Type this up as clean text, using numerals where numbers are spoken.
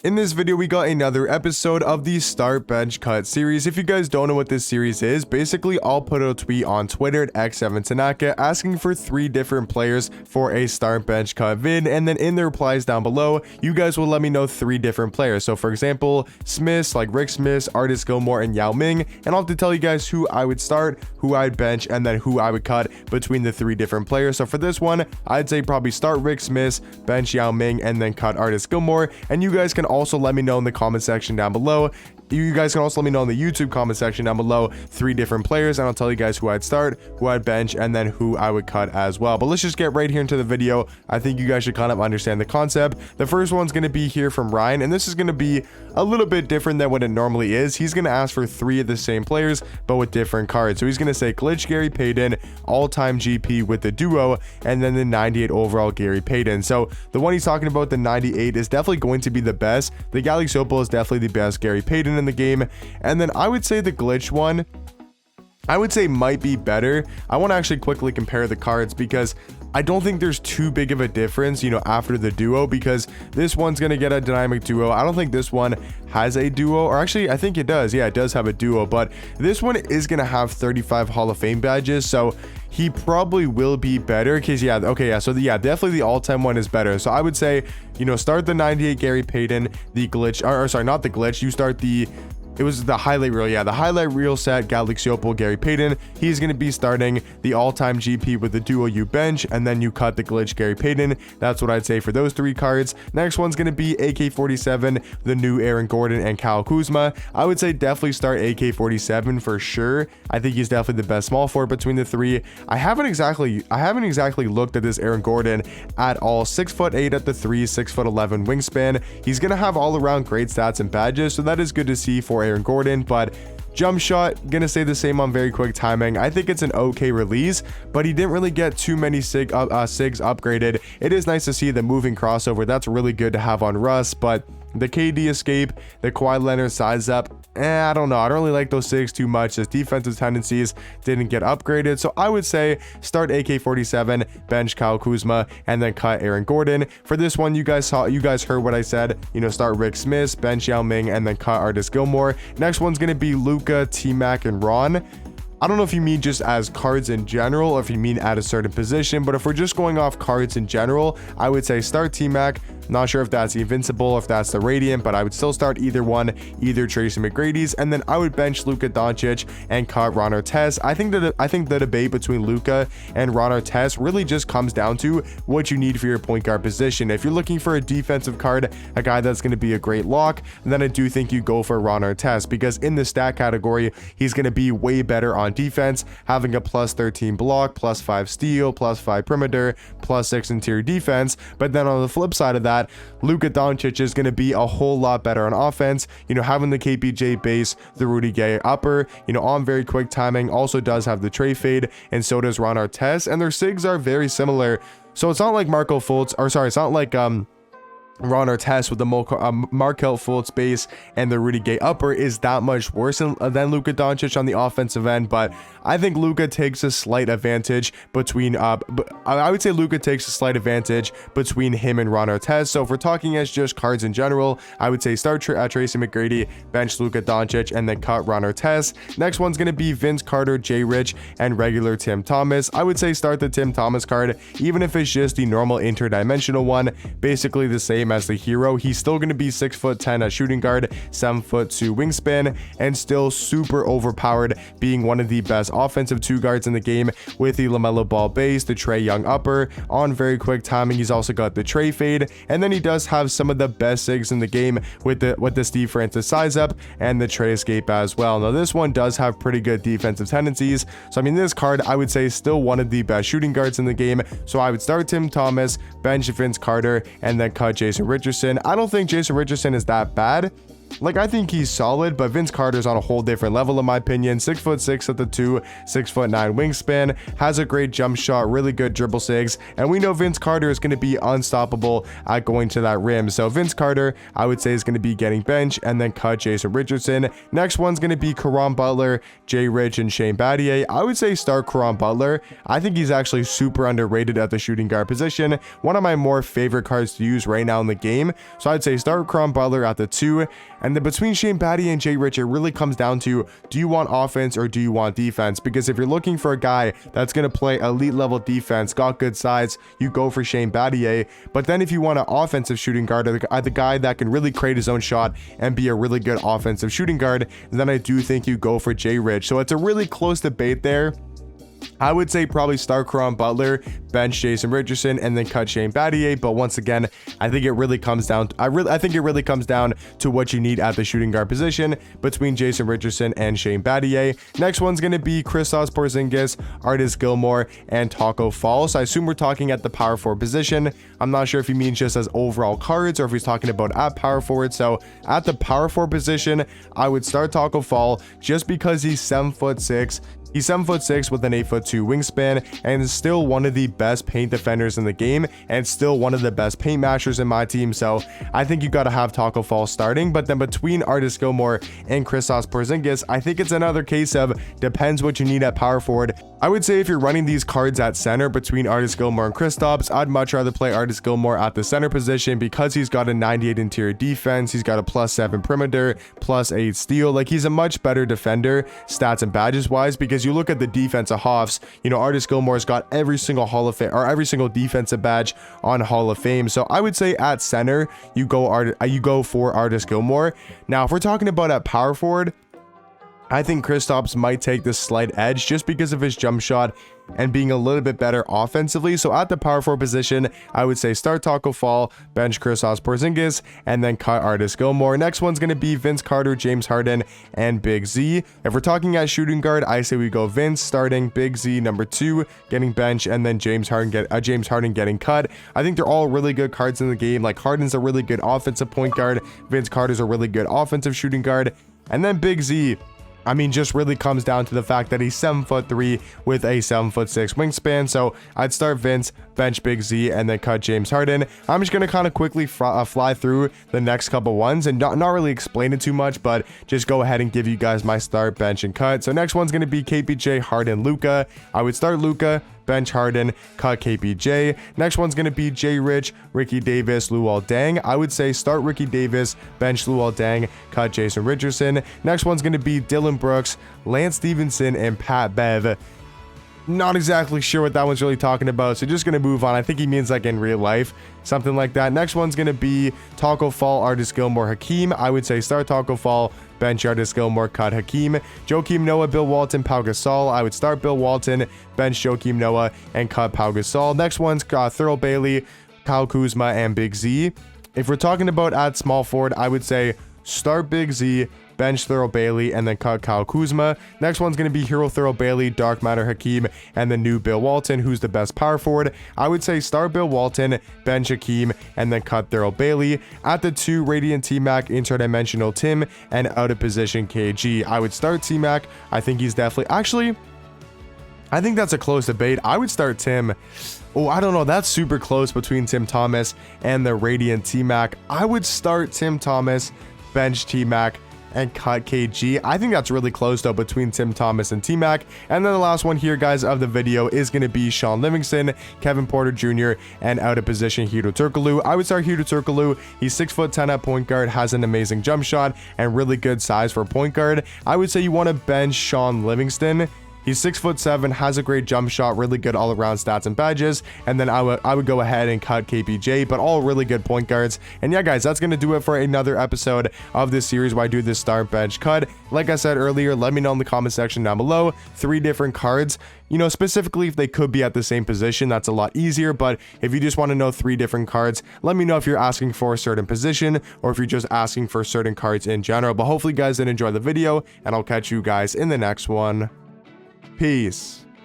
In this video, we got another episode of the Start Bench Cut series. If you guys don't know what this series is, basically I'll put out a tweet on Twitter at x7tanaka asking for 3 different players for a Start Bench Cut vid, and then in the replies down below, you guys will let me know 3 different players. So for example, Smiths, like Rick Smiths, Artis Gilmore, and Yao Ming, and I'll have to tell you guys who I would start, who I'd bench, and then who I would cut between the 3 different players. So for this one, I'd say probably start Rick Smiths, bench Yao Ming, and then cut Artis Gilmore, and you guys can also let me know in the comment section down below. You guys can also let me know in the YouTube comment section down below 3 different players, and I'll tell you guys who I'd start, who I'd bench, and then who I would cut as well. But let's just get right here into the video. I think you guys should kind of understand the concept. The first one's going to be here from Ryan, and this is going to be a little bit different than what it normally is. He's going to ask for 3 of the same players, but with different cards. So he's going to say Glitch Gary Payton, all-time GP with the duo, and then the 98 overall Gary Payton. So the one he's talking about, the 98, is definitely going to be the best. The Galaxy Opal is definitely the best Gary Payton in the game. And then I would say the glitch one, I would say might be better. I want to actually quickly compare the cards because I don't think there's too big of a difference, after the duo, because this one's going to get a dynamic duo. I don't think this one has a duo, or actually I think it does. Yeah, it does have a duo, but this one is going to have 35 Hall of Fame badges. So he probably will be better because definitely the all-time one is better. So I would say, start the 98 Gary Payton, the glitch, or sorry, not the glitch. You start it was the highlight reel. Yeah, the highlight reel set Galaxy Opal Gary Payton. He's going to be starting the all-time GP with the duo you bench, and then you cut the glitch Gary Payton. That's what I'd say for those 3 cards. Next one's going to be AK-47, the new Aaron Gordon, and Kyle Kuzma. I would say definitely start AK-47 for sure. I think he's definitely the best small forward between the 3. I haven't exactly looked at this Aaron Gordon at all. 6'8" at the 3, 6'11" wingspan. He's going to have all around great stats and badges, so that is good to see for Aaron Gordon. But jump shot, gonna say the same on very quick timing. I think it's an okay release, but he didn't really get too many SIGs upgraded. It is nice to see the moving crossover. That's really good to have on Russ, but the KD escape, the Kawhi Leonard size up, I don't know. I don't really like those SIGs too much. His defensive tendencies didn't get upgraded. So I would say start AK-47, bench Kyle Kuzma, and then cut Aaron Gordon. For this one, you guys heard what I said. Start Rick Smith, bench Yao Ming, and then cut Artis Gilmore. Next one's going to be Luka, T-Mac, and Ron. I don't know if you mean just as cards in general or if you mean at a certain position, but if we're just going off cards in general, I would say start T-Mac. Not sure if that's the Invincible or if that's the Radiant, but I would still start either one, either Tracy McGrady's, and then I would bench Luka Doncic and cut Ron Artest. I think the debate between Luka and Ron Artest really just comes down to what you need for your point guard position. If you're looking for a defensive card, a guy that's going to be a great lock, then I do think you go for Ron Artest, because in the stat category, he's going to be way better on defense, having a plus 13 block, plus 5 steal, plus 5 perimeter, plus 6 interior defense. But then on the flip side of that, Luka Doncic is going to be a whole lot better on offense, having the KPJ base, the Rudy Gay upper, on very quick timing, also does have the tray fade, and so does Ron Artest, and their SIGs are very similar. So it's not like it's not like Ron Artest with the Markelle Fultz base and the Rudy Gay upper is that much worse than Luka Doncic on the offensive end, but I think Luka takes a slight advantage between I would say Luka takes a slight advantage between him and Ron Artest. So if we're talking as just cards in general, I would say start Tracy McGrady, bench Luka Doncic, and then cut Ron Artest. Next one's going to be Vince Carter, Jay Rich, and regular Tim Thomas. I would say start the Tim Thomas card, even if it's just the normal interdimensional one, basically the same as the hero. He's still going to be 6'10" at shooting guard, 7'2" wingspan, and still super overpowered, being one of the best offensive 2 guards in the game with the LaMelo Ball base, the Trae Young upper, on very quick timing. He's also got the tray fade, and then he does have some of the best SIGs in the game with the Steve Francis size up and the tray escape as well. Now this one does have pretty good defensive tendencies, so I mean this card I would say is still one of the best shooting guards in the game. So I would start Tim Thomas, bench Vince Carter, and then cut Jason Richardson. I don't think Jason Richardson is that bad. Like, I think he's solid, but Vince Carter's on a whole different level in my opinion. 6'6" at the 2, 6'9" wingspan, has a great jump shot, really good dribble sigs, and we know Vince Carter is going to be unstoppable at going to that rim. So Vince Carter, I would say, is going to be getting bench and then cut Jason Richardson. Next one's going to be Caron Butler, Jay Rich, and Shane Battier. I would say start Caron Butler. I think he's actually super underrated at the shooting guard position. One of my more favorite cards to use right now in the game. So I'd say start Caron Butler at the 2. And then between Shane Battier and Jay Rich, it really comes down to, do you want offense or do you want defense? Because if you're looking for a guy that's going to play elite level defense, got good size, you go for Shane Battier. But then if you want an offensive shooting guard, the guy that can really create his own shot and be a really good offensive shooting guard, then I do think you go for Jay Rich. So it's a really close debate there. I would say probably start Caron Butler, bench Jason Richardson, and then cut Shane Battier. But once again, I think it really comes down to what you need at the shooting guard position between Jason Richardson and Shane Battier. Next one's going to be Kristaps Porzingis, Artis Gilmore, and Taco Fall. So I assume we're talking at the power forward position. I'm not sure if he means just as overall cards or if he's talking about at power forward. So at the power forward position, I would start Taco Fall just because he's 7'6". He's 7'6" with an 8'2" wingspan and is still one of the best paint defenders in the game and still one of the best paint mashers in my team. So I think you got to have Taco Fall starting. But then between Artis Gilmore and Kristaps Porzingis, I think it's another case of depends what you need at power forward. I would say if you're running these cards at center between Artis Gilmore and Kristaps, I'd much rather play Artis Gilmore at the center position because he's got a 98 interior defense, he's got a +7 perimeter, +8 steal. Like, he's a much better defender stats and badges wise, because you look at the defensive Hoffs, you know, Artis Gilmore's got every single Hall of Fame or every single defensive badge on Hall of Fame. So I would say at center you go for Artis Gilmore. Now if we're talking about at power forward, I think Kristaps might take this slight edge just because of his jump shot and being a little bit better offensively. So at the power forward position, I would say start Taco Fall, bench Kristaps Porzingis, and then cut Artis Gilmore. Next one's going to be Vince Carter, James Harden, and Big Z. If we're talking at shooting guard, I say we go Vince starting, Big Z number 2 getting bench, and then James Harden getting cut. I think they're all really good cards in the game. Like, Harden's a really good offensive point guard, Vince Carter's a really good offensive shooting guard, and then Big Z, I mean, just really comes down to the fact that he's 7'3" with a 7'6" wingspan. So I'd start Vince, bench Big Z, and then cut James Harden. I'm just going to kind of quickly fly through the next couple ones and not really explain it too much, but just go ahead and give you guys my start, bench, and cut. So next one's going to be KPJ, Harden, Luka. I would start Luka, bench Harden, cut KPJ. Next one's going to be Jay Rich, Ricky Davis, Luol Deng. I would say start Ricky Davis, bench Luol Deng, cut Jason Richardson. Next one's going to be Dylan Brooks, Lance Stevenson, and Pat Bev. Not exactly sure what that one's really talking about, so just going to move on. I think he means like in real life, something like that. Next one's going to be Taco Fall, Artis Gilmore, Hakeem. I would say start Taco Fall, bench Artis Gilmore, cut Hakeem. Joakim Noah, Bill Walton, Pau Gasol. I would start Bill Walton, bench Joakim Noah, and cut Pau Gasol. Next one's Thurl Bailey, Kyle Kuzma, and Big Z. If we're talking about at small forward, I would say start Big Z, bench Thurl Bailey, and then cut Kyle Kuzma. Next one's going to be Hero Thurl Bailey, Dark Matter Hakeem, and the new Bill Walton, who's the best power forward. I would say start Bill Walton, bench Hakeem, and then cut Thurl Bailey. At the 2, Radiant T-Mac, Interdimensional Tim, and out of position KG. I would start T-Mac. I think he's definitely... Actually, I think that's a close debate. I would start Tim. Oh, I don't know. That's super close between Tim Thomas and the Radiant T-Mac. I would start Tim Thomas, bench T-Mac, and cut KG. I think that's really close though between Tim Thomas and T-Mac. And then the last one here, guys, of the video is going to be Sean Livingston, Kevin Porter Jr., and out of position Hedo Turkoglu. I would start Hedo Turkoglu. He's 6'10" at point guard, has an amazing jump shot, and really good size for a point guard. I would say you want to bench Sean Livingston. He's 6'7", has a great jump shot, really good all-around stats and badges. And then I would go ahead and cut KPJ, but all really good point guards. And yeah, guys, that's going to do it for another episode of this series where I do this start, bench, cut. Like I said earlier, let me know in the comment section down below 3 different cards. You know, specifically if they could be at the same position, that's a lot easier. But if you just want to know 3 different cards, let me know if you're asking for a certain position or if you're just asking for certain cards in general. But hopefully you guys did enjoy the video, and I'll catch you guys in the next one. Peace.